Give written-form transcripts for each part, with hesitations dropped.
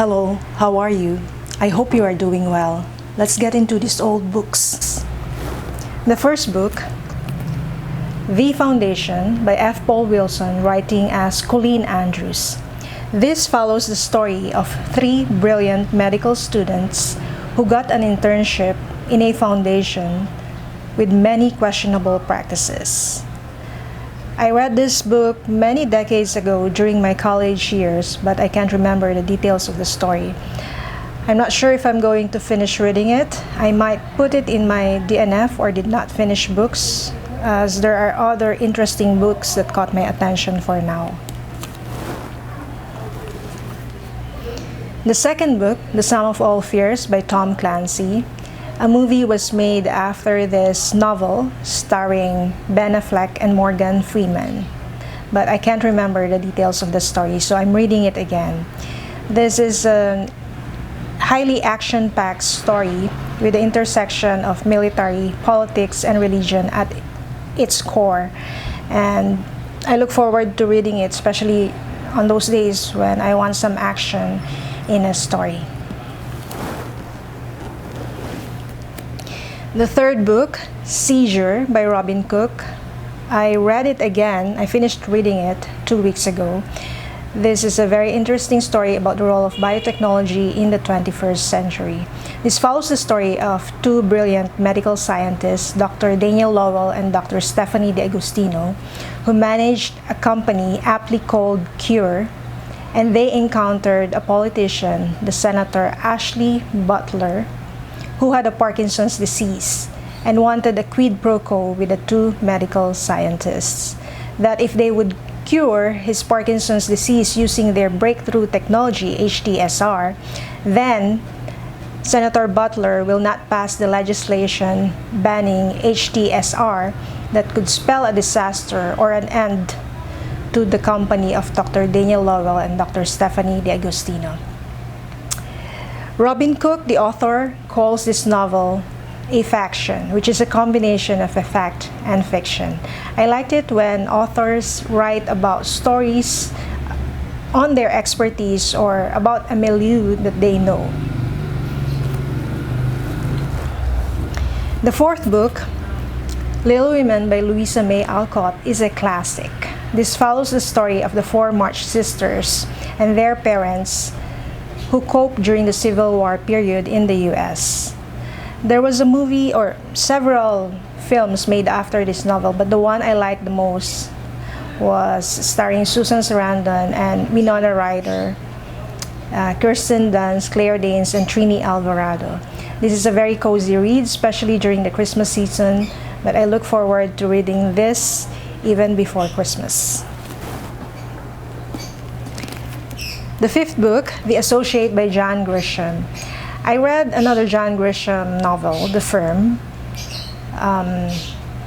Hello, how are you? I hope you are doing well. Let's get into these old books. The first book, The Foundation by F. Paul Wilson, writing as Colleen Andrews. This follows the story of three brilliant medical students who got an internship in a foundation with many questionable practices. I read this book many decades ago during my college years, but I can't remember the details of the story. I'm not sure if I'm going to finish reading it. I might put it in my DNF or did not finish books, as there are other interesting books that caught my attention for now. The second book, The Sum of All Fears by Tom Clancy. A movie was made after this novel starring Ben Affleck and Morgan Freeman, but I can't remember the details of the story, so I'm reading it again. This is a highly action-packed story with the intersection of military, politics, and religion at its core, and I look forward to reading it, especially on those days when I want some action in a story. The third book, Seizure by Robin Cook. I read it again. I finished reading it 2 weeks ago. This is a very interesting story about the role of biotechnology in the 21st century. This follows the story of two brilliant medical scientists, Dr. Daniel Lowell and Dr. Stephanie D'Agostino, who managed a company aptly called Cure, and they encountered a politician, the Senator Ashley Butler, who had a Parkinson's disease and wanted a quid pro quo with the two medical scientists, that if they would cure his Parkinson's disease using their breakthrough technology, HTSR, then Senator Butler will not pass the legislation banning HTSR that could spell a disaster or an end to the company of Dr. Daniel Lowell and Dr. Stephanie D'Agostino. Robin Cook, the author, calls this novel a faction, which is a combination of a fact and fiction. I liked it when authors write about stories on their expertise or about a milieu that they know. The fourth book, Little Women by Louisa May Alcott, is a classic. This follows the story of the four March sisters and their parents who coped during the Civil War period in the US. There was a movie or several films made after this novel, but the one I liked the most was starring Susan Sarandon and Winona Ryder, Kirsten Dunst, Claire Danes, and Trini Alvarado. This is a very cozy read, especially during the Christmas season, but I look forward to reading this even before Christmas. The fifth book, The Associate by John Grisham. I read another John Grisham novel, The Firm,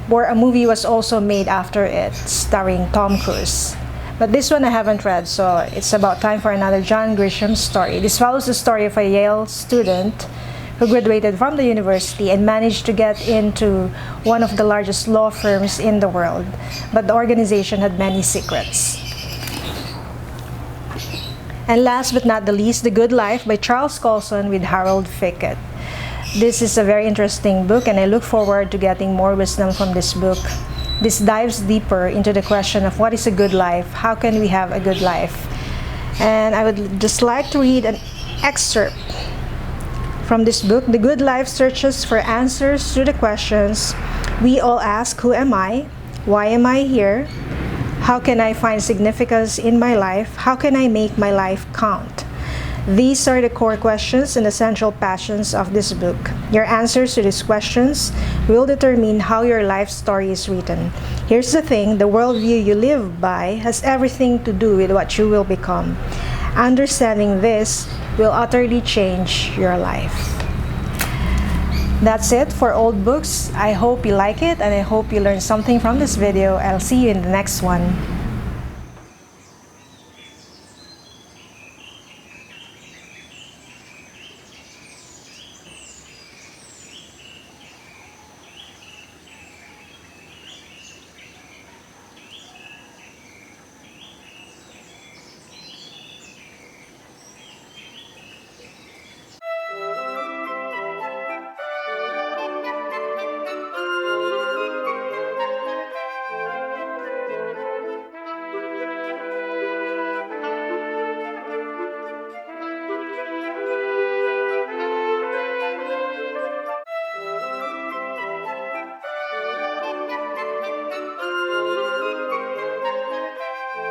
where a movie was also made after it, starring Tom Cruise. But this one I haven't read, so it's about time for another John Grisham story. This follows the story of a Yale student who graduated from the university and managed to get into one of the largest law firms in the world, but the organization had many secrets. And last but not the least, The Good Life by Charles Colson with Harold Fickett. This is a very interesting book, and I look forward to getting more wisdom from this book. This dives deeper into the question of what is a good life, how can we have a good life. And I would just like to read an excerpt from this book. The Good Life searches for answers to the questions we all ask: who am I? Why am I here? How can I find significance in my life? How can I make my life count? These are the core questions and essential passions of this book. Your answers to these questions will determine how your life story is written. Here's the thing, the worldview you live by has everything to do with what you will become. Understanding this will utterly change your life. That's it for old books. I hope you like it and I hope you learned something from this video. I'll see you in the next one.